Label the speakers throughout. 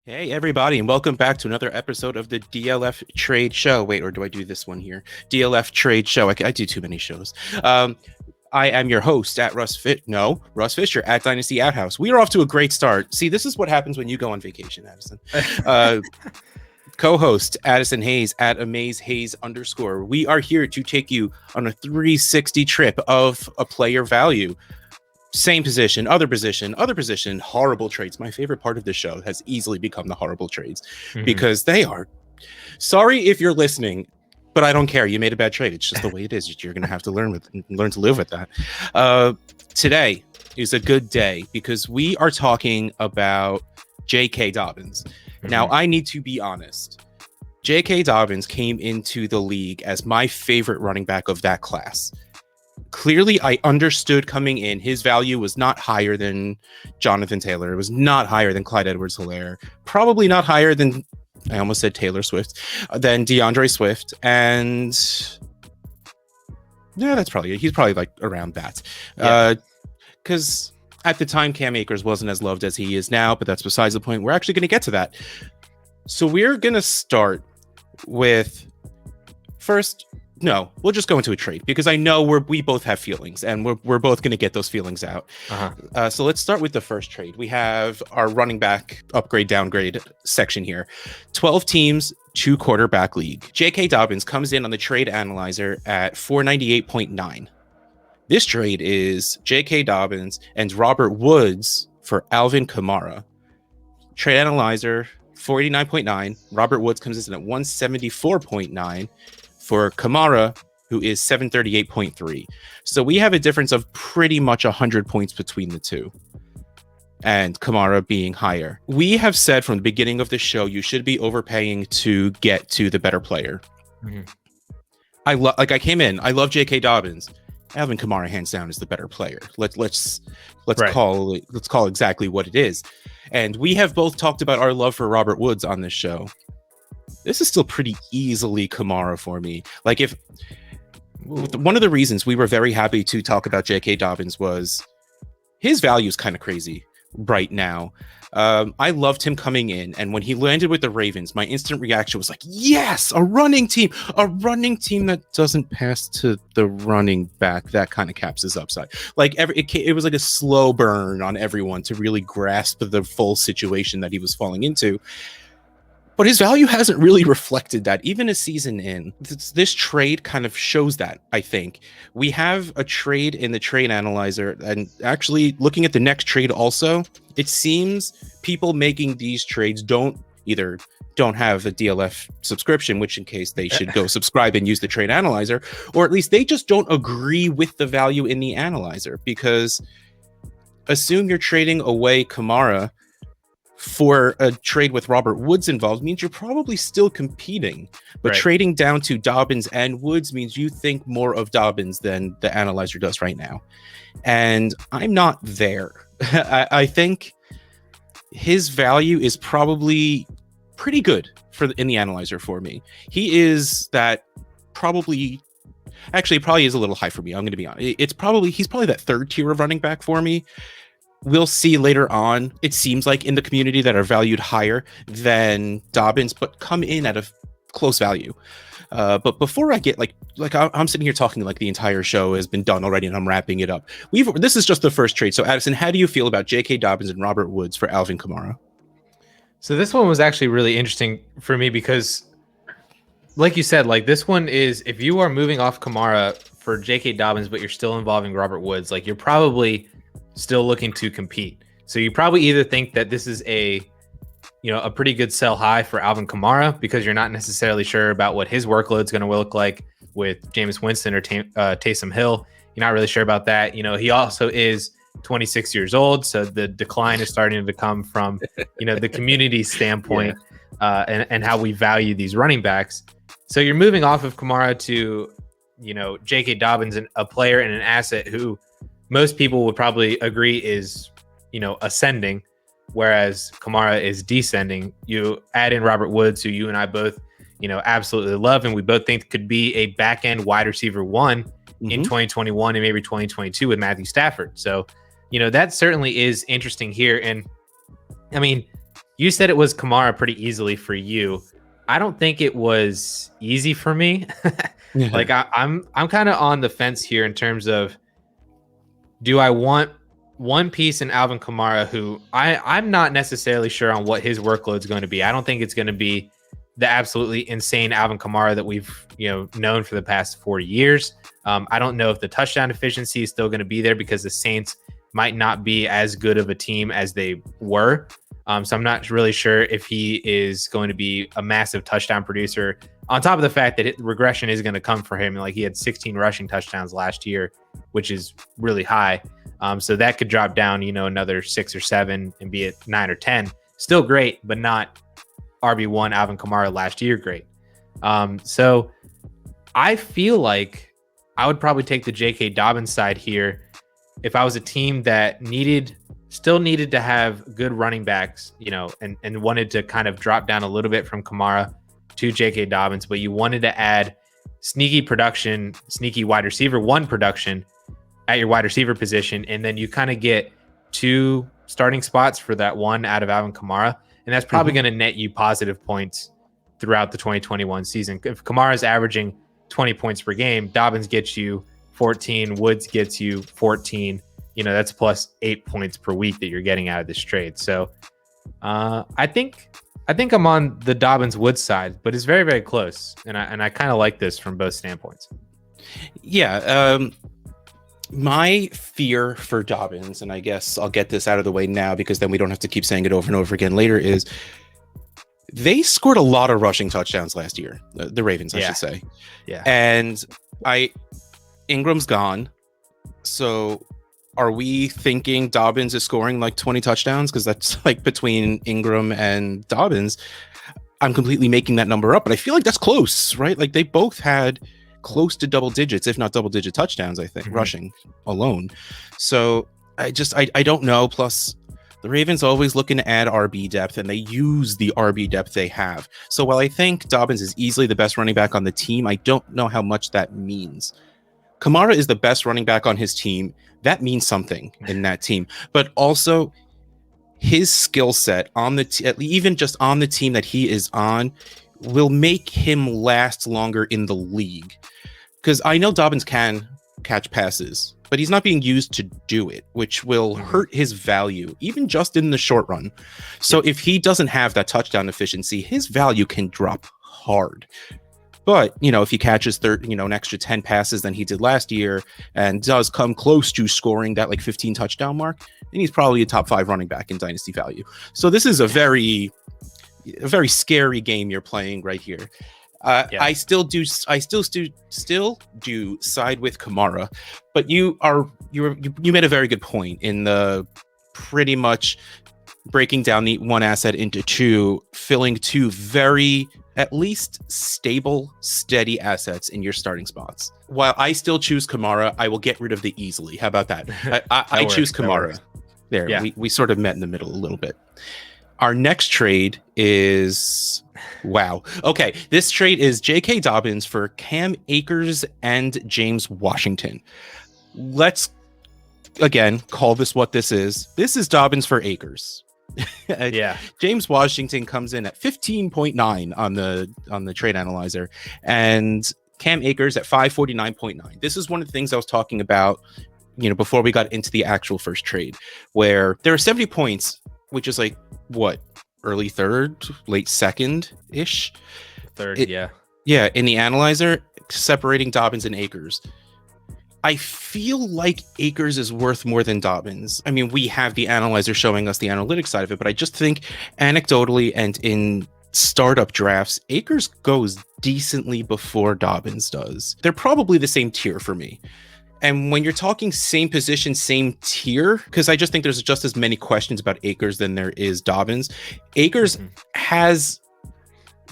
Speaker 1: Hey, everybody, and welcome back to another episode of the DLF Trade Show. Wait, or do I do this one here? DLF Trade Show. I do too many shows. I am your host at Russ Fisher at Dynasty Outhouse. We are off to a great start. See, this is what happens when you go on vacation, Addison. Co-host Addison Hayes at AmazeHayes_. We are here to take you on a 360 trip of a player value. Same position, other position, horrible trades. My favorite part of the show has easily become the horrible trades because they are. Sorry if you're listening, but I don't care. You made a bad trade. It's just the way it is. You're going to have to learn to live with that. Today is a good day because we are talking about J.K. Dobbins. Now, I need to be honest. J.K. Dobbins came into the league as my favorite running back of that class. Clearly, I understood coming in, his value was not higher than Jonathan Taylor. It was not higher than Clyde Edwards-Helaire. Probably not higher than, I almost said Taylor Swift, than DeAndre Swift. And yeah, that's probably, he's probably like around that. Because at the time, Cam Akers wasn't as loved as he is now, but that's besides the point. We're actually going to get to that. So we're going to start with first... No, we'll just go into a trade because I know we both have feelings and we're both going to get those feelings out. So let's start with the first trade. We have our running back upgrade downgrade section here. 12 teams, 2 quarterback league. J.K. Dobbins comes in on the trade analyzer at 498.9. This trade is J.K. Dobbins and Robert Woods for Alvin Kamara. Trade analyzer 489.9. Robert Woods comes in at 174.9. For Kamara, who is 738.3. So we have a difference of pretty much 100 points between the two. And Kamara being higher. We have said from the beginning of the show, you should be overpaying to get to the better player. I came in, I love J.K. Dobbins. Alvin Kamara, hands down, is the better player. Let's call exactly what it is. And we have both talked about our love for Robert Woods on this show. This is still pretty easily Kamara for me. Like one of the reasons we were very happy to talk about J.K. Dobbins was his value is kind of crazy right now. I loved him coming in, and when he landed with the Ravens, my instant reaction was like, yes, a running team that doesn't pass to the running back. That kind of caps his upside. Like it was like a slow burn on everyone to really grasp the full situation that he was falling into. But his value hasn't really reflected that, even a season in. This trade kind of shows that, I think. We have a trade in the trade analyzer, and actually looking at the next trade also, it seems people making these trades don't have a DLF subscription, which in case they should go subscribe and use the trade analyzer, or at least they just don't agree with the value in the analyzer, because assume you're trading away Kamara for a trade with Robert Woods involved means you're probably still competing, but trading down to Dobbins and Woods means you think more of Dobbins than the analyzer does right now. And I'm not there. I think his value is probably pretty good in the analyzer for me. He is that probably is a little high for me. I'm going to be honest. He's probably that third tier of running back for me. We'll see later on. It seems like in the community that are valued higher than Dobbins, but come in at a close value. But before I get I'm sitting here talking like the entire show has been done already and I'm wrapping it up. This is just the first trade. So Addison, how do you feel about J.K. Dobbins and Robert Woods for Alvin Kamara?
Speaker 2: So this one was actually really interesting for me because, like you said, like this one is, if you are moving off Kamara for J.K. Dobbins, but you're still involving Robert Woods, like you're probably still looking to compete. So you probably either think that this is a pretty good sell high for Alvin Kamara because you're not necessarily sure about what his workload is going to look like with Jameis Winston or Taysom Hill. You're not really sure about that. He also is 26 years old, so the decline is starting to come from the community standpoint and how we value these running backs. So you're moving off of Kamara to J.K. Dobbins, and a player and an asset who most people would probably agree is, ascending, whereas Kamara is descending. You add in Robert Woods, who you and I both, absolutely love, and we both think could be a back-end wide receiver one in 2021 and maybe 2022 with Matthew Stafford. So, that certainly is interesting here. And I mean, you said it was Kamara pretty easily for you. I don't think it was easy for me. Like I'm kind of on the fence here in terms of, do I want one piece in Alvin Kamara, who I'm not necessarily sure on what his workload is going to be. I don't think it's going to be the absolutely insane Alvin Kamara that we've known for the past 4 years. I don't know if the touchdown efficiency is still going to be there because the Saints might not be as good of a team as they were. So I'm not really sure if he is going to be a massive touchdown producer, on top of the fact that regression is going to come for him. Like, he had 16 rushing touchdowns last year, which is really high. So that could drop down, another 6 or 7 and be at 9 or 10. Still great, but not RB1 Alvin Kamara last year great. So I feel like I would probably take the J.K. Dobbins side here if I was a team that still needed to have good running backs, and wanted to kind of drop down a little bit from Kamara to J.K. Dobbins, but you wanted to add sneaky wide receiver 1 production at your wide receiver position, and then you kind of get 2 starting spots for that 1 out of Alvin Kamara, and that's probably going to net you positive points throughout the 2021 season. If Kamara is averaging 20 points per game, Dobbins gets you 14, Woods gets you 14. That's plus 8 points per week that you're getting out of this trade. So I think I'm on the Dobbins Woods side, but it's very, very close, and I kind of like this from both standpoints.
Speaker 1: Yeah. My fear for Dobbins, and I guess I'll get this out of the way now because then we don't have to keep saying it over and over again later, is they scored a lot of rushing touchdowns last year. The Ravens, I should say.
Speaker 2: Yeah.
Speaker 1: And Ingram's gone. So are we thinking Dobbins is scoring like 20 touchdowns? Because that's like between Ingram and Dobbins. I'm completely making that number up, but I feel like that's close, right? Like, they both had close to double digits, if not double digit touchdowns, I think, rushing alone. So I don't know. Plus, the Ravens always looking to add RB depth, and they use the RB depth they have. So while I think Dobbins is easily the best running back on the team, I don't know how much that means. Kamara is the best running back on his team. That means something in that team. But also, his skill set even just on the team that he is on will make him last longer in the league. Because I know Dobbins can catch passes, but he's not being used to do it, which will hurt his value, even just in the short run. So if he doesn't have that touchdown efficiency, his value can drop hard. But, if he catches an extra 10 passes than he did last year and does come close to scoring that like 15 touchdown mark, then he's probably a top 5 running back in dynasty value. So this is a very scary game you're playing right here. I still do side with Kamara, but you made a very good point in the pretty much breaking down the one asset into 2, filling 2 very at least stable, steady assets in your starting spots. While I still choose Kamara, I will get rid of the easily. How about that? I choose Kamara. There, yeah. we sort of met in the middle a little bit. Our next trade is... Wow. Okay, this trade is J.K. Dobbins for Cam Akers and James Washington. Let's, again, call this what this is. This is Dobbins for Akers.
Speaker 2: Yeah.
Speaker 1: James Washington comes in at 15.9 on the trade analyzer, and Cam Akers at 549.9. This is one of the things I was talking about, before we got into the actual first trade, where there are 70 points, which is like what, early third, late second ish.
Speaker 2: Third, yeah,
Speaker 1: in the analyzer, separating Dobbins and Akers. I feel like Akers is worth more than Dobbins. I mean, we have the analyzer showing us the analytics side of it, but I just think anecdotally and in startup drafts, Akers goes decently before Dobbins does. They're probably the same tier for me. And when you're talking same position, same tier, because I just think there's just as many questions about Akers than there is Dobbins. Akers has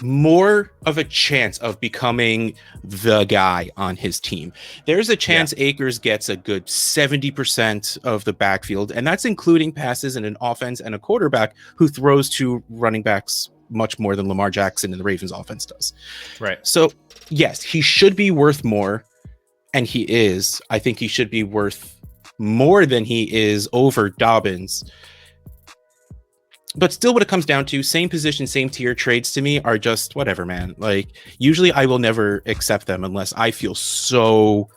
Speaker 1: more of a chance of becoming the guy on his team. There's a chance Akers gets a good 70% of the backfield, and that's including passes in an offense and a quarterback who throws to running backs much more than Lamar Jackson in the Ravens offense does.
Speaker 2: Right.
Speaker 1: So, yes, he should be worth more, and he is. I think he should be worth more than he is over Dobbins. But still, what it comes down to, same position, same tier trades to me are just whatever, man. Like, usually I will never accept them unless I feel so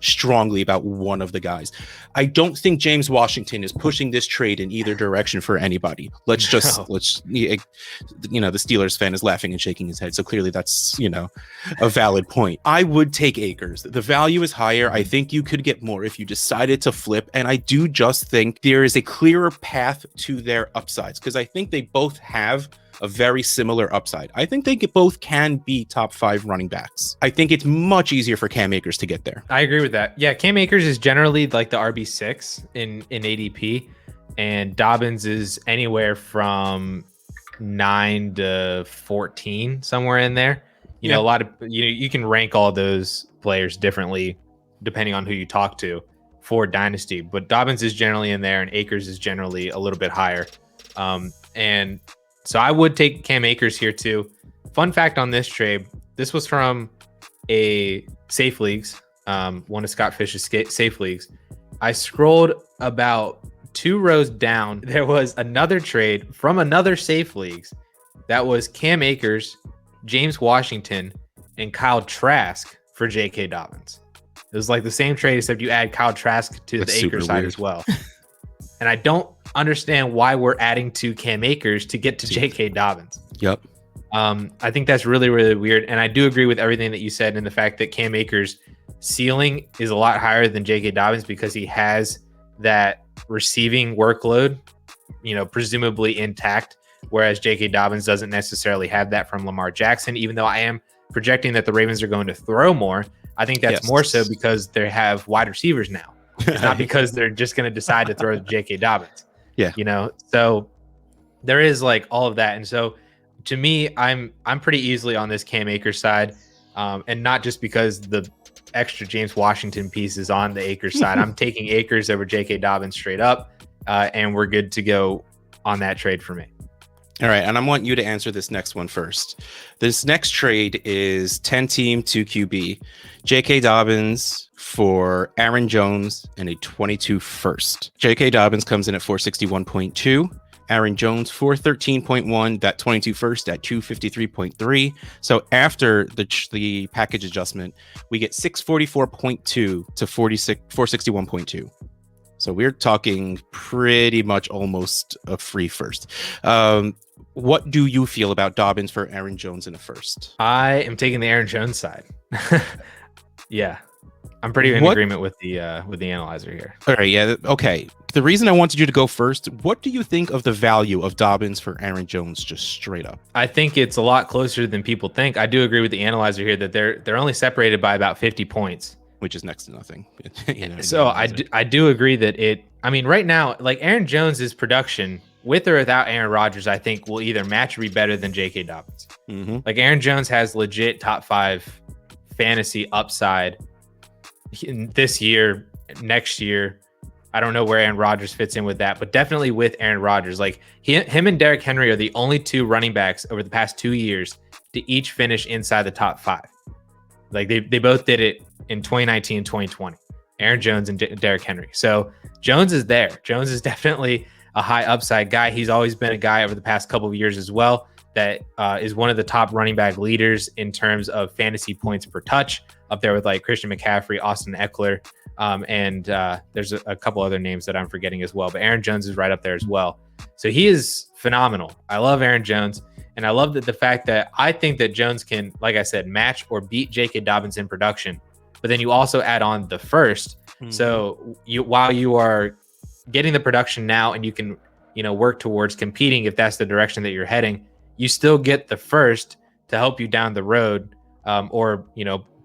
Speaker 1: strongly about one of the guys. I don't think James Washington is pushing this trade in either direction for anybody. The Steelers fan is laughing and shaking his head. So clearly that's, a valid point. I would take Akers. The value is higher. I think you could get more if you decided to flip. And I do just think there is a clearer path to their upsides because I think they both have a very similar upside. I think they both can be top 5 running backs. I think it's much easier for Cam Akers to get there.
Speaker 2: I agree with that. Yeah, Cam Akers is generally like the RB6 in ADP, and Dobbins is anywhere from 9 to 14, somewhere in there. A lot of you can rank all those players differently depending on who you talk to for Dynasty, but Dobbins is generally in there, and Akers is generally a little bit higher. And so I would take Cam Akers here too. Fun fact on this trade, this was from a Safe Leagues, one of Scott Fish's Safe Leagues. I scrolled about 2 rows down. There was another trade from another Safe Leagues that was Cam Akers, James Washington, and Kyle Trask for J.K. Dobbins. It was like the same trade, except you add Kyle Trask to the Akers side as well. And I don't understand why we're adding to Cam Akers to get to J.K. Dobbins.
Speaker 1: Yep.
Speaker 2: I think that's really, really weird. And I do agree with everything that you said in the fact that Cam Akers' ceiling is a lot higher than J.K. Dobbins because he has that receiving workload, presumably intact, whereas J.K. Dobbins doesn't necessarily have that from Lamar Jackson, even though I am projecting that the Ravens are going to throw more. I think that's more so because they have wide receivers now. It's not because they're just going to decide to throw J.K. Dobbins.
Speaker 1: Yeah.
Speaker 2: So there is like all of that. And so to me, I'm pretty easily on this Cam Akers side. And not just because the extra James Washington piece is on the Akers side. I'm taking Akers over J.K. Dobbins straight up. And we're good to go on that trade for me.
Speaker 1: All right. And I want you to answer this next one first. This next trade is 10-team 2QB. J.K. Dobbins for Aaron Jones and a 22 first. J.K. Dobbins comes in at 461.2. Aaron Jones 413.1. That 22 first at 253.3. So after the package adjustment, we get 644.2 to 461.2. So we're talking pretty much almost a free first. What do you feel about Dobbins for Aaron Jones in a first?
Speaker 2: I am taking the Aaron Jones side. Yeah. I'm pretty in agreement with the analyzer here.
Speaker 1: All right, yeah, okay. The reason I wanted you to go first, what do you think of the value of Dobbins for Aaron Jones just straight up?
Speaker 2: I think it's a lot closer than people think. I do agree with the analyzer here that they're only separated by about 50 points.
Speaker 1: Which is next to nothing.
Speaker 2: So I do agree that right now, like Aaron Jones's production, with or without Aaron Rodgers, I think will either match or be better than J.K. Dobbins. Mm-hmm. Like Aaron Jones has legit top 5 fantasy upside this year, next year. I don't know where Aaron Rodgers fits in with that, but definitely with Aaron Rodgers. Like him and Derrick Henry are the only 2 running backs over the past 2 years to each finish inside the top 5. Like they both did it in 2019 and 2020. Aaron Jones and Derrick Henry. So Jones is there. Jones is definitely a high upside guy. He's always been a guy over the past couple of years as well that is one of the top running back leaders in terms of fantasy points per touch, up there with like Christian McCaffrey, Austin Eckler, and there's a couple other names that I'm forgetting as well. But Aaron Jones is right up there as well. So he is phenomenal. I love Aaron Jones. And I love the fact that I think that Jones can, like I said, match or beat J.K. Dobbins in production. But then you also add on the first. Mm-hmm. So while you are getting the production now and you can, work towards competing if that's the direction that you're heading, you still get the first to help you down the road, or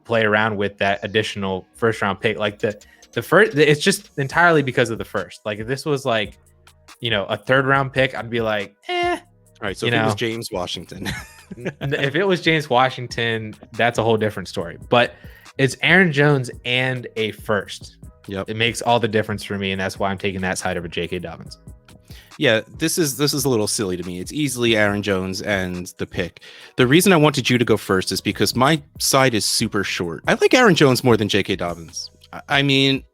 Speaker 2: play around with that additional first round pick. Like the first, it's just entirely because of the first. Like if this was like, a third round pick, I'd be like, eh.
Speaker 1: All right, so if it was James Washington.
Speaker 2: If it was James Washington, that's a whole different story. But it's Aaron Jones and a first.
Speaker 1: Yep.
Speaker 2: It makes all the difference for me, and that's why I'm taking that side over J.K. Dobbins.
Speaker 1: Yeah, this is a little silly to me. It's easily Aaron Jones and the pick. The reason I wanted you to go first is because my side is super short. I like Aaron Jones more than J.K. Dobbins. I mean,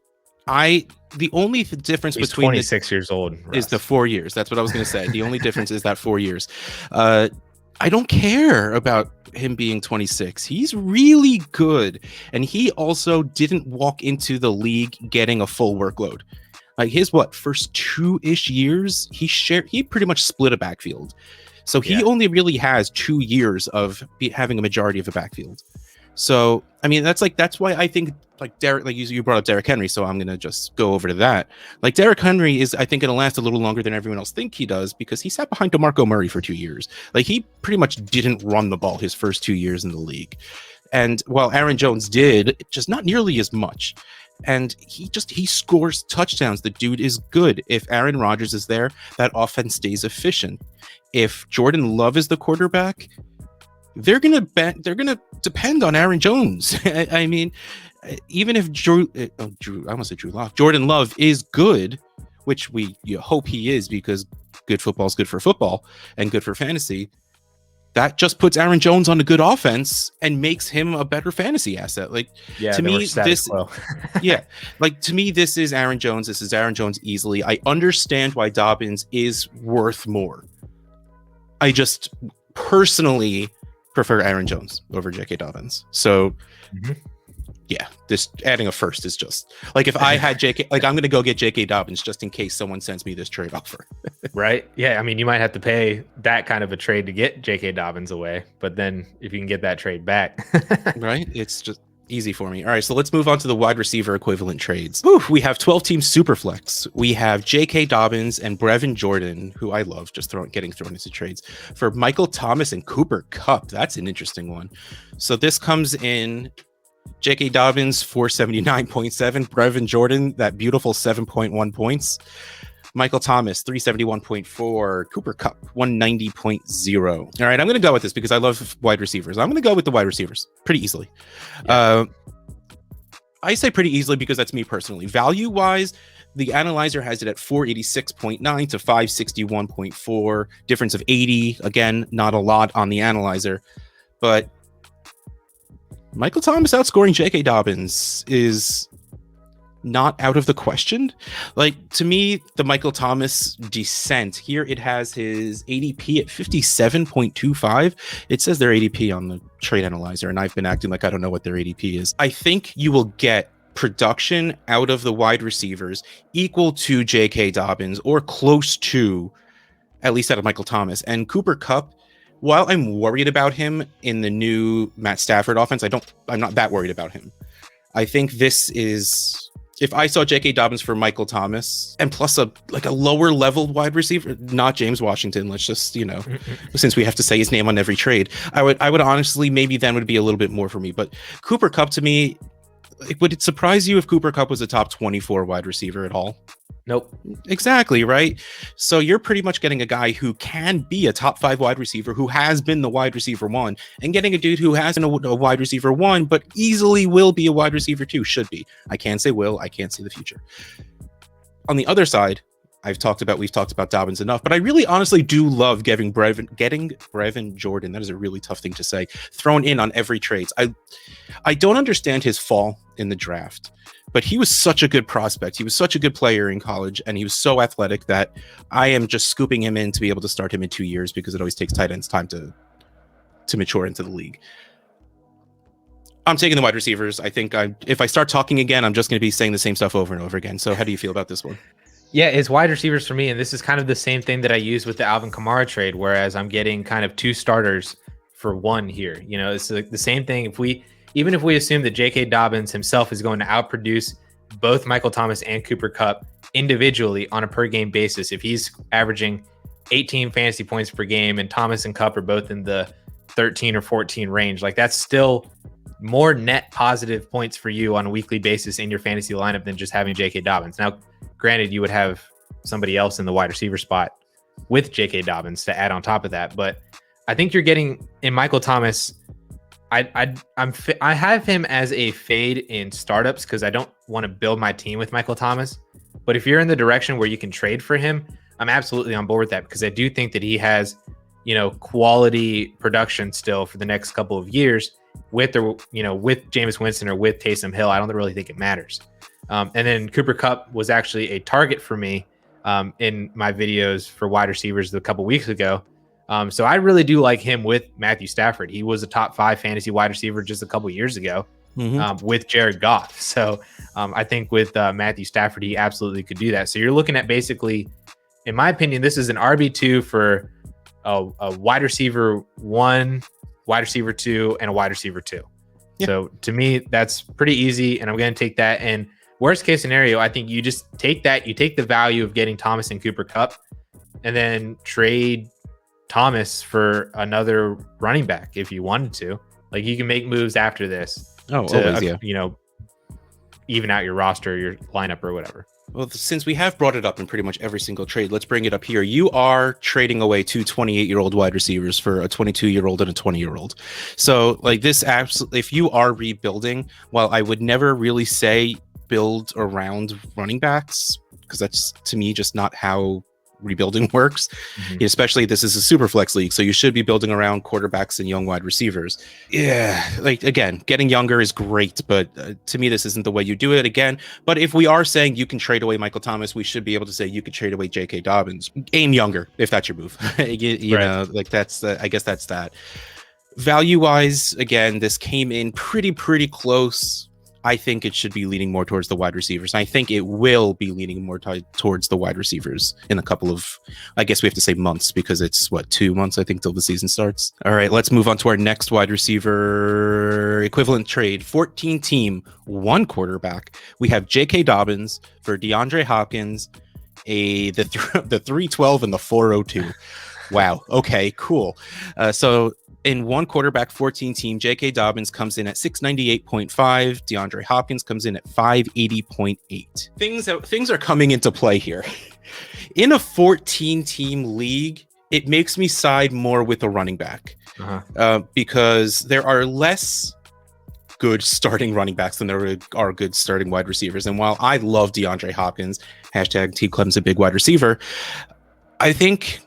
Speaker 1: The only difference
Speaker 2: He's
Speaker 1: between
Speaker 2: 26 years old,
Speaker 1: is the 4 years. That's what I was going to say. The only difference is that 4 years. I don't care about him being 26. He's really good, and he also didn't walk into the league getting a full workload. Like his first 2-ish years, he pretty much split a backfield. So he only really has 2 years of having a majority of a backfield. So I mean, that's why I think like Derek, like you brought up Derrick Henry, so I'm gonna just go over to that. Like Derrick Henry is, I think, gonna last a little longer than everyone else think he does because he sat behind DeMarco Murray for 2 years. Like he pretty much didn't run the ball his first 2 years in the league, and while Aaron Jones did, just not nearly as much. And he scores touchdowns. The dude is good. If Aaron Rodgers is there, that offense stays efficient. If Jordan Love is the quarterback, they're gonna depend on Aaron Jones. I mean, even if I almost said Drew Lock, Jordan Love is good, which you hope he is because good football is good for football and good for fantasy. That just puts Aaron Jones on a good offense and makes him a better fantasy asset. Like to me, this to me, this is Aaron Jones. This is Aaron Jones easily. I understand why Dobbins is worth more. I just personally prefer Aaron Jones over J.K. Dobbins. So, yeah, this adding a first is just like if I had J.K. Like I'm going to go get J.K. Dobbins just in case someone sends me this trade offer.
Speaker 2: Right? Yeah. I mean, you might have to pay that kind of a trade to get J.K. Dobbins away, but then if you can get that trade back,
Speaker 1: right? It's just easy for me. All right, so let's move on to the wide receiver equivalent trades. Whew, we have 12-team Superflex. We have J.K. Dobbins and Brevin Jordan, who I love just getting thrown into trades, for Michael Thomas and Cooper Kupp. That's an interesting one. So this comes in J.K. Dobbins 479.7, Brevin Jordan that beautiful 7.1 points. Michael Thomas 371.4, Cooper Kupp 190.0. All right, I'm going to go with this because I love wide receivers. I'm going to go with the wide receivers pretty easily. I say pretty easily because that's me personally. Value wise, the analyzer has it at 486.9 to 561.4, difference of 80. Again, not a lot on the analyzer, but Michael Thomas outscoring J.K. Dobbins is not out of the question. Like to me, the Michael Thomas descent here, it has his ADP at 57.25. It says their ADP on the trade analyzer, and I've been acting like I don't know what their ADP is. I think you will get production out of the wide receivers equal to J.K. Dobbins or close to, at least out of Michael Thomas. And Cooper Kupp, while I'm worried about him in the new Matt Stafford offense, I'm not that worried about him. I think this is, if I saw J.K. Dobbins for Michael Thomas and plus a lower level wide receiver, not James Washington, let's just, since we have to say his name on every trade, I would honestly, maybe then would be a little bit more for me. But Cooper Kupp, to me, would it surprise you if Cooper Kupp was a top 24 wide receiver at all?
Speaker 2: Nope.
Speaker 1: Exactly, right? So you're pretty much getting a guy who can be a top 5 wide receiver, who has been the wide receiver 1, and getting a dude who hasn't a wide receiver 1, but easily will be a wide receiver 2, should be. I can't say will, I can't say the future. On the other side, we've talked about Dobbins enough, but I really honestly do love getting Brevin Jordan. That is a really tough thing to say. Thrown in on every trade. I don't understand his fall in the draft, but he was such a good prospect. He was such a good player in college, and he was so athletic that I am just scooping him in to be able to start him in 2 years because it always takes tight ends time to mature into the league. I'm taking the wide receivers. I think if I start talking again, I'm just going to be saying the same stuff over and over again. So how do you feel about this one?
Speaker 2: Yeah, it's wide receivers for me, and this is kind of the same thing that I used with the Alvin Kamara trade, whereas I'm getting kind of 2 starters for 1 here. It's the same thing. Even if we assume that J.K. Dobbins himself is going to outproduce both Michael Thomas and Cooper Kupp individually on a per game basis, if he's averaging 18 fantasy points per game and Thomas and Kupp are both in the 13 or 14 range, like that's still more net positive points for you on a weekly basis in your fantasy lineup than just having J.K. Dobbins. Now, granted, you would have somebody else in the wide receiver spot with J.K. Dobbins to add on top of that, but I think you're getting in Michael Thomas. I have him as a fade in startups because I don't want to build my team with Michael Thomas. But if you're in the direction where you can trade for him, I'm absolutely on board with that because I do think that he has, quality production still for the next couple of years with Jameis Winston or with Taysom Hill. I don't really think it matters. And then Cooper Kupp was actually a target for me in my videos for wide receivers a couple weeks ago. So I really do like him with Matthew Stafford. He was a top 5 fantasy wide receiver just a couple years ago with Jared Goff. So I think with Matthew Stafford, he absolutely could do that. So you're looking at basically, in my opinion, this is an RB2 for a wide receiver 1, wide receiver 2, and a wide receiver 2. Yeah. So to me, that's pretty easy. And I'm going to take that. And worst case scenario, I think you just take that. You take the value of getting Thomas and Cooper Kupp and then trade Thomas for another running back if you wanted to. Like, you can make moves after this even out your roster, your lineup, or whatever.
Speaker 1: Well, since we have brought it up in pretty much every single trade, let's bring it up here. You are trading away 2 28-year-old wide receivers for a 22-year-old and a 20-year-old. So, like, this absolutely, if you are rebuilding, while I would never really say build around running backs, because that's, to me, just not how rebuilding works. Especially, this is a super flex league, so you should be building around quarterbacks and young wide receivers. Yeah, like, again, getting younger is great, but to me, this isn't the way you do it. Again, but if we are saying you can trade away Michael Thomas, we should be able to say you could trade away J.K. Dobbins. Aim younger if that's your move. you
Speaker 2: right.
Speaker 1: know, like, that's I guess that's that. Value wise, again, this came in pretty close. I think it should be leaning more towards the wide receivers. I think it will be leaning more towards the wide receivers in a couple of, I guess we have to say months, because it's 2 months, I think, till the season starts. All right, let's move on to our next wide receiver equivalent trade. 14 team, 1 quarterback. We have J.K. Dobbins for DeAndre Hopkins, the 312 and the 402. Wow. Okay, cool. So in 1 quarterback, 14 team, J.K. Dobbins comes in at 698.5. DeAndre Hopkins comes in at 580.8. Things are coming into play here. In a 14 team league, it makes me side more with a running back because there are less good starting running backs than there are good starting wide receivers. And while I love DeAndre Hopkins, hashtag T Clem's a big wide receiver, I think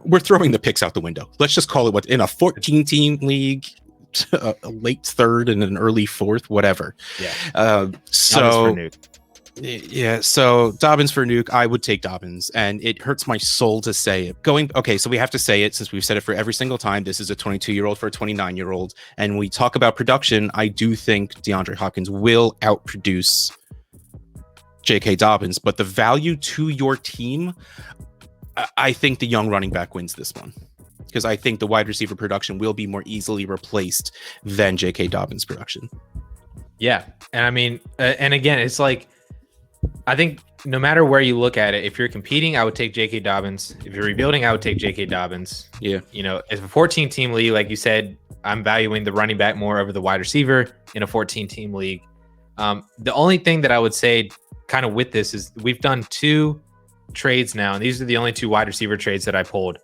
Speaker 1: we're throwing the picks out the window. Let's just call it what in a 14-team league, a late 3rd and an early 4th, whatever.
Speaker 2: Yeah.
Speaker 1: So Dobbins for Nuke, I would take Dobbins, and it hurts my soul to say it. So we have to say it since we've said it for every single time. This is a 22-year-old for a 29-year-old, and we talk about production. I do think DeAndre Hopkins will outproduce J.K. Dobbins, but the value to your team, I think the young running back wins this one, because I think the wide receiver production will be more easily replaced than J.K. Dobbins' production.
Speaker 2: Yeah. And I mean, and again, it's like, I think no matter where you look at it, if you're competing, I would take J.K. Dobbins. If you're rebuilding, I would take J.K. Dobbins.
Speaker 1: Yeah.
Speaker 2: You know, if a 14-team league, like you said, I'm valuing the running back more over the wide receiver in a 14-team league. The only thing that I would say kind of with this is we've done 2 trades now, and these are the only 2 wide receiver trades that I pulled,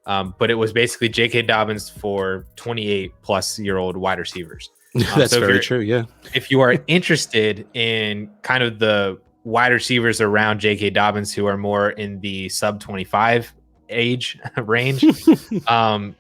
Speaker 2: but it was basically J.K. Dobbins for 28-plus-year-old wide receivers.
Speaker 1: That's very true. Yeah.
Speaker 2: If you are interested in kind of the wide receivers around J.K. Dobbins who are more in the sub 25 age range, well,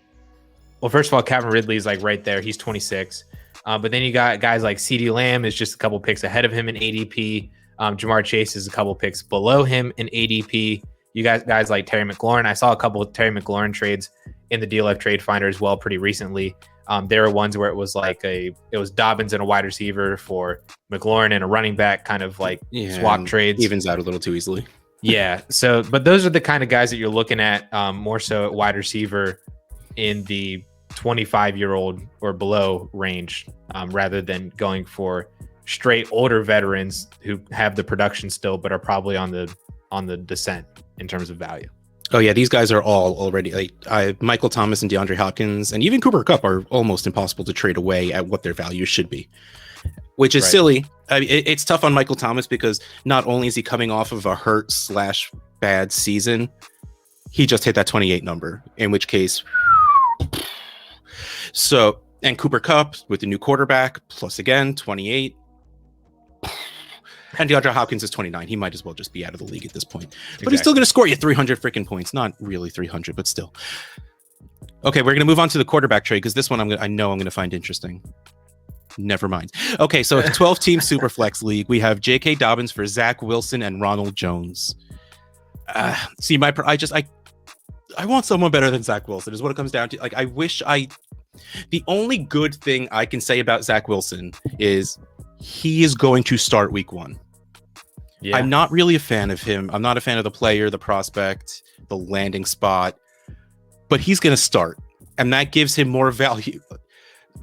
Speaker 2: first of all, Calvin Ridley is like right there. He's 26, but then you got guys like CeeDee Lamb is just a couple picks ahead of him in ADP. Jamar Chase is a couple picks below him in ADP. You guys like Terry McLaurin. I saw a couple of Terry McLaurin trades in the DLF Trade Finder as well pretty recently. There were ones where it was like it was Dobbins and a wide receiver for McLaurin and a running back, kind of like swap trades.
Speaker 1: Evens out a little too easily.
Speaker 2: Yeah. So, but those are the kind of guys that you're looking at more so at wide receiver in the 25-year-old or below range, rather than going for straight older veterans who have the production still, but are probably on the descent in terms of value.
Speaker 1: Oh yeah, these guys are all already like Michael Thomas and DeAndre Hopkins and even Cooper Kupp are almost impossible to trade away at what their value should be, which is silly. I mean, it's tough on Michael Thomas because not only is he coming off of a hurt/bad season, he just hit that 28 number, in which case. So, and Cooper Kupp with the new quarterback plus again 28. And DeAndre Hopkins is 29. He might as well just be out of the league at this point. But he's still going to score you 300 freaking points. Not really 300, but still. Okay, we're going to move on to the quarterback trade because this one I know I'm going to find interesting. Never mind. Okay, so 12-team Superflex League. We have J.K. Dobbins for Zach Wilson and Ronald Jones. See, I want someone better than Zach Wilson is what it comes down to. Like, the only good thing I can say about Zach Wilson is he is going to start week 1. Yeah. I'm not really a fan of him. I'm not a fan of the player, the prospect, the landing spot, but he's going to start, and that gives him more value.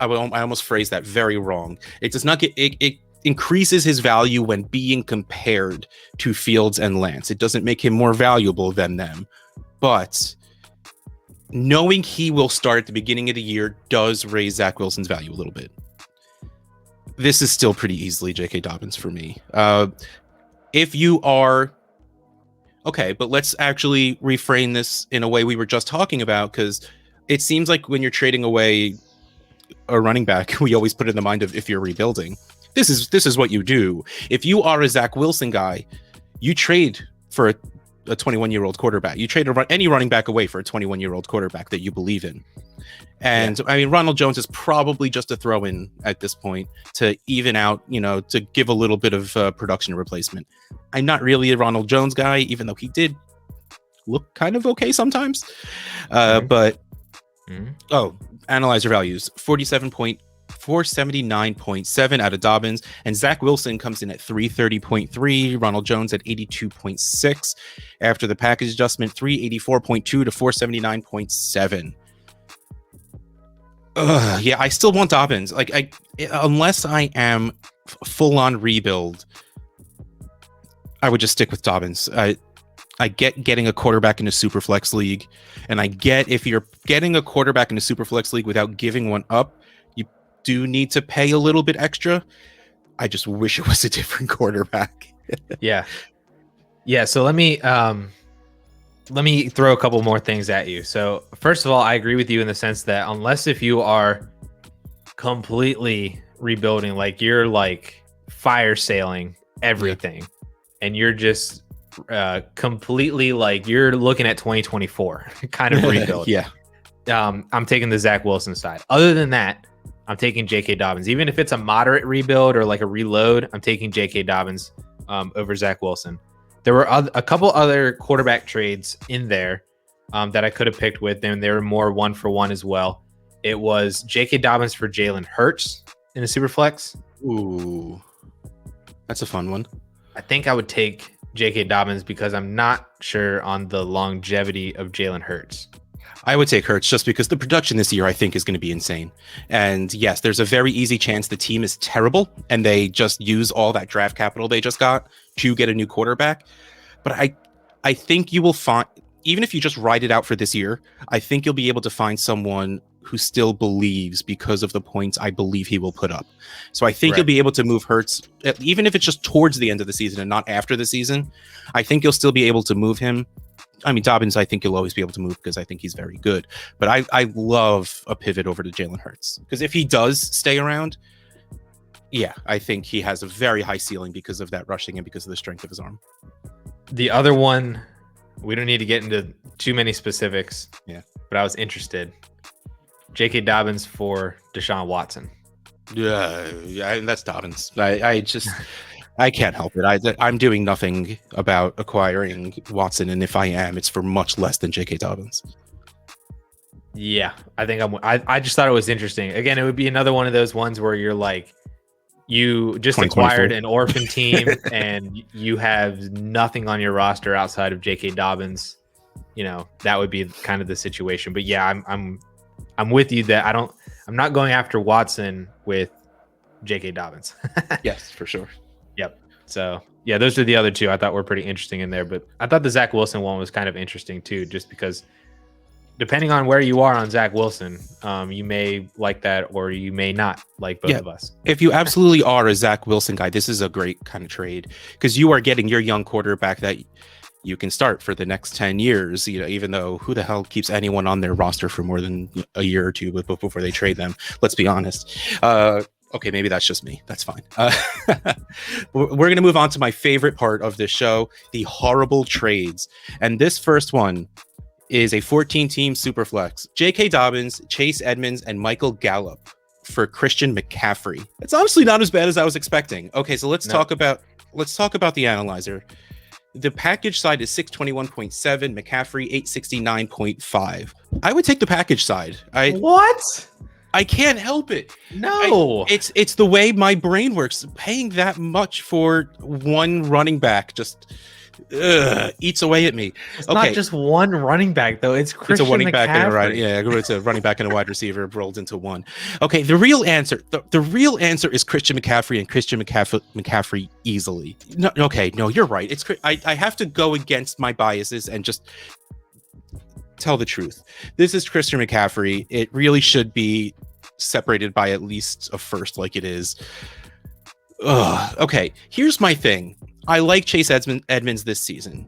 Speaker 1: I almost phrased that very wrong. It does not it increases his value when being compared to Fields and Lance. It doesn't make him more valuable than them, but knowing he will start at the beginning of the year does raise Zach Wilson's value a little bit. This is still pretty easily J.K. Dobbins for me. If you are... Okay, but let's actually reframe this in a way we were just talking about, because it seems like when you're trading away a running back, we always put in the mind of if you're rebuilding. This is what you do. If you are a Zach Wilson guy, you trade for a 21-year-old quarterback. You trade any running back away for a 21-year-old quarterback that you believe in. And I mean, Ronald Jones is probably just a throw-in at this point to even out, to give a little bit of production replacement. I'm not really a Ronald Jones guy, even though he did look kind of okay sometimes. But analyzer values 479.7 out of Dobbins, and Zach Wilson comes in at 330.3, Ronald Jones at 82.6 after the package adjustment, 384.2 to 479.7. Yeah, I still want Dobbins. Like, unless I am full on rebuild, I would just stick with Dobbins. I get getting a quarterback in a Superflex league, and I get if you're getting a quarterback in a Superflex league without giving one up, you do need to pay a little bit extra. I just wish it was a different quarterback.
Speaker 2: Yeah. So let me throw a couple more things at you. So first of all, I agree with you in the sense that unless if you are completely rebuilding, like you're like fire sailing everything, and you're just completely like you're looking at 2024 kind of rebuild. I'm taking the Zach Wilson side. Other than that, I'm taking J.K. Dobbins. Even if it's a moderate rebuild or like a reload, I'm taking J.K. Dobbins over Zach Wilson. There were a couple other quarterback trades in there that I could have picked with, and they were more 1-for-1 as well. It was J.K. Dobbins for Jalen Hurts in a Superflex.
Speaker 1: Ooh, that's a fun one.
Speaker 2: I think I would take J.K. Dobbins because I'm not sure on the longevity of Jalen Hurts.
Speaker 1: I would take Hurts just because the production this year I think is going to be insane. And yes, there's a very easy chance the team is terrible and they just use all that draft capital they just got to get a new quarterback. But I think you will find, even if you just ride it out for this year, I think you'll be able to find someone who still believes because of the points I believe he will put up. So I think you'll be able to move Hurts, even if it's just towards the end of the season and not after the season. I think you'll still be able to move him. I mean, Dobbins, I think you'll always be able to move because I think he's very good. But I love a pivot over to Jalen Hurts because if he does stay around, yeah, I think he has a very high ceiling because of that rushing and because of the strength of his arm.
Speaker 2: The other one, we don't need to get into too many specifics.
Speaker 1: Yeah,
Speaker 2: but I was interested. J.K. Dobbins for Deshaun Watson.
Speaker 1: Yeah, that's Dobbins. I can't help it. I'm doing nothing about acquiring Watson, and if I am, it's for much less than J.K. Dobbins.
Speaker 2: Yeah, I think I just thought it was interesting. Again, it would be another one of those ones where you're like, you just acquired an orphan team, and you have nothing on your roster outside of J.K. Dobbins. That would be kind of the situation. But yeah, I'm with you that I'm not going after Watson with J.K. Dobbins.
Speaker 1: Yes, for sure.
Speaker 2: Yep. So yeah, those are the other two I thought were pretty interesting in there. But I thought the Zach Wilson one was kind of interesting too, just because depending on where you are on Zach Wilson, you may like that or you may not like both of us.
Speaker 1: If you absolutely are a Zach Wilson guy, this is a great kind of trade because you are getting your young quarterback that you can start for the next 10 years, even though who the hell keeps anyone on their roster for more than a year or two before they trade them? Let's be honest. Okay, maybe that's just me. That's fine. We're going to move on to my favorite part of this show, the horrible trades. And this first one is a 14-team Superflex. J.K. Dobbins, Chase Edmonds, and Michael Gallup for Christian McCaffrey. It's honestly not as bad as I was expecting. Okay, so let's talk about the analyzer. The package side is 621.7, McCaffrey 869.5. I would take the package side.
Speaker 2: What?
Speaker 1: I can't help it.
Speaker 2: No.
Speaker 1: It's the way my brain works. Paying that much for one running back just eats away at me.
Speaker 2: It's not just one running back though. It's Christian
Speaker 1: It's a running back and
Speaker 2: McCaffrey.
Speaker 1: it's a running back and a wide receiver rolled into one. Okay, the real answer is Christian McCaffrey and Christian McCaffrey easily. No, you're right. I have to go against my biases and just tell the truth. This is Christian McCaffrey. It really should be separated by at least a first, like it is. Okay, here's my thing. I like Chase Edmonds this season.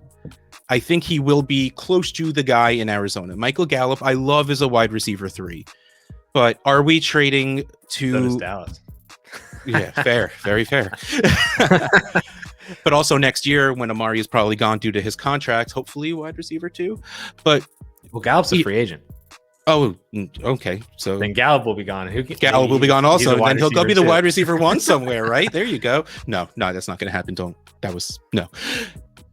Speaker 1: I think he will be close to the guy in Arizona. Michael Gallup, I love as a wide receiver 3. But are we trading to...
Speaker 2: So does Dallas.
Speaker 1: Yeah, fair. Very fair. But also next year when Amari is probably gone due to his contract, hopefully wide receiver 2. But...
Speaker 2: Well, Gallup's a free agent.
Speaker 1: Oh, okay. So
Speaker 2: then Gallup will be gone.
Speaker 1: Gallup will be gone also. And then he'll go be the wide receiver 1 somewhere, right? There you go. No, that's not going to happen. No.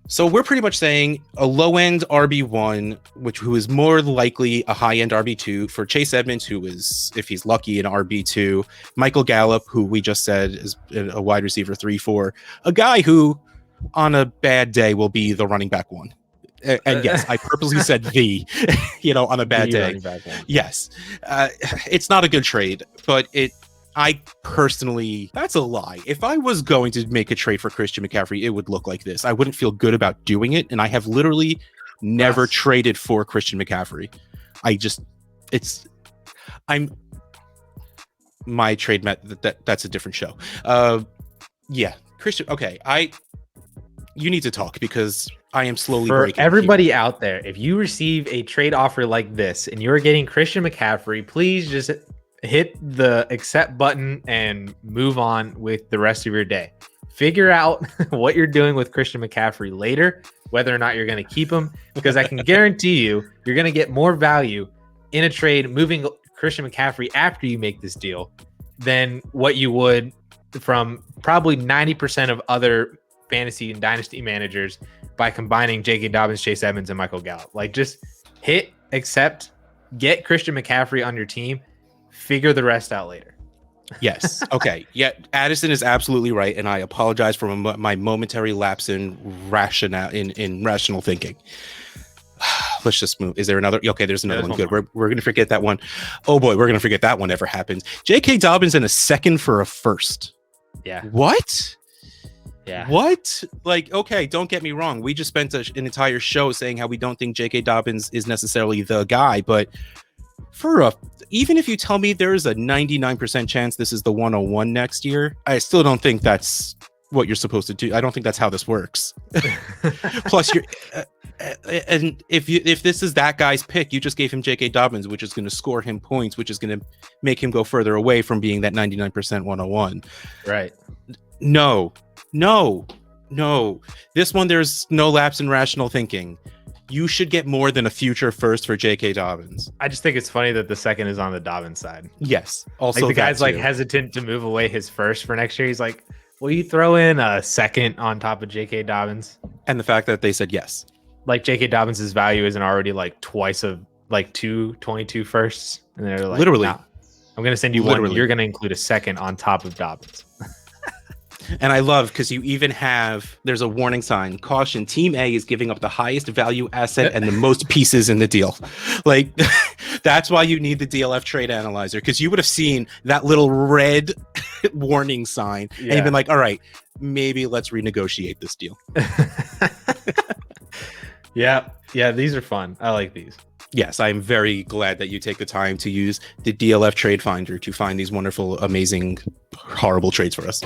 Speaker 1: So we're pretty much saying a low end RB1, who is more likely a high end RB2 for Chase Edmonds, who is, if he's lucky, an RB2. Michael Gallup, who we just said is a wide receiver 3 for a guy who, on a bad day, will be the running back 1. And yes, I purposely said on a bad day. Yes. It's not a good trade, but I personally, that's a lie. If I was going to make a trade for Christian McCaffrey, it would look like this. I wouldn't feel good about doing it. And I have literally never traded for Christian McCaffrey. My trade that's a different show. Christian. Okay. You need to talk because I am slowly breaking.
Speaker 2: For everybody out there, if you receive a trade offer like this and you're getting Christian McCaffrey, please just hit the accept button and move on with the rest of your day. Figure out what you're doing with Christian McCaffrey later, whether or not you're going to keep him, because I can guarantee you're going to get more value in a trade moving Christian McCaffrey after you make this deal than what you would from probably 90% of other fantasy and dynasty managers by combining J.K. Dobbins, Chase Edmonds, and Michael Gallup. Like, just hit accept, get Christian McCaffrey on your team, figure the rest out later.
Speaker 1: Yes. Okay. Yeah. Addison is absolutely right, and I apologize for my momentary lapse in rational thinking. Let's just move. Is there another? Okay, there's another one. Good. We're gonna forget that one. Oh boy, we're gonna forget that one ever happened. J.K. Dobbins in a second for a first.
Speaker 2: Yeah.
Speaker 1: What?
Speaker 2: Yeah.
Speaker 1: What? Like, okay, don't get me wrong. We just spent an entire show saying how we don't think J.K. Dobbins is necessarily the guy, but even if you tell me there's a 99% chance this is the 101 next year, I still don't think that's what you're supposed to do. I don't think that's how this works. Plus, and if this is that guy's pick, you just gave him J.K. Dobbins, which is going to score him points, which is going to make him go further away from being that 99% 101.
Speaker 2: Right.
Speaker 1: No. This one, there's no lapse in rational thinking. You should get more than a future first for J.K. Dobbins.
Speaker 2: I just think it's funny that the second is on the Dobbins side.
Speaker 1: Yes. Also,
Speaker 2: like the guy's like hesitant to move away his first for next year. He's like, will you throw in a second on top of J.K. Dobbins?
Speaker 1: And the fact that they said yes.
Speaker 2: Like J.K. Dobbins' value isn't already like twice of like 22 firsts. And they're like,
Speaker 1: literally,
Speaker 2: nah, I'm going to send you one. You're going to include a second on top of Dobbins.
Speaker 1: And I love because you even there's a warning sign. Caution, Team A is giving up the highest value asset and the most pieces in the deal. Like, that's why you need the DLF trade analyzer, because you would have seen that little red warning sign and you've been like, all right, maybe let's renegotiate this deal.
Speaker 2: Yeah, these are fun. I like these.
Speaker 1: Yes, I'm very glad that you take the time to use the DLF Trade Finder to find these wonderful, amazing, horrible trades for us.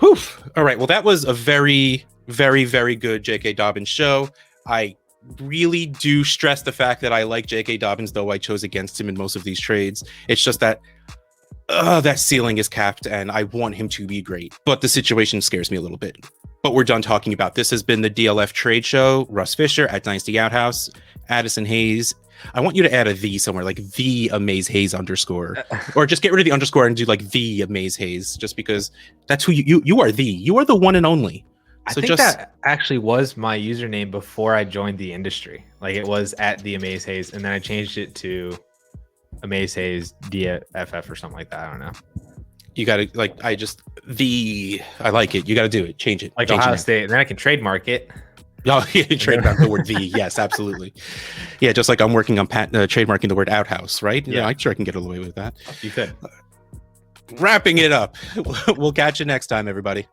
Speaker 1: Whew. All right. Well, that was a very, very, very good J.K. Dobbins show. I really do stress the fact that I like J.K. Dobbins, though I chose against him in most of these trades. It's just that that ceiling is capped and I want him to be great. But the situation scares me a little bit. But we're done talking about this. Has been the DLF Trade Show. Russ Fisher at Dynasty Outhouse, Addison Hayes I want you to add a the somewhere, like the Amaze Hayes underscore, or just get rid of the underscore and do like the Amaze Hayes, just because that's who you are. You are the one and only.
Speaker 2: So I think that actually was my username before I joined the industry. Like it was at the Amaze Hayes, and then I changed it to Amaze Hayes DFF or something like that. I don't know.
Speaker 1: You got to I like it. You got to do it. Change it.
Speaker 2: Like
Speaker 1: Change
Speaker 2: Ohio State, and then I can trademark it.
Speaker 1: Oh, yeah, trademark the word "the." Yes, absolutely. Yeah, just like I'm working on trademarking the word "outhouse," right? Yeah, I'm sure I can get away with that.
Speaker 2: You could.
Speaker 1: Wrapping it up. We'll catch you next time, everybody.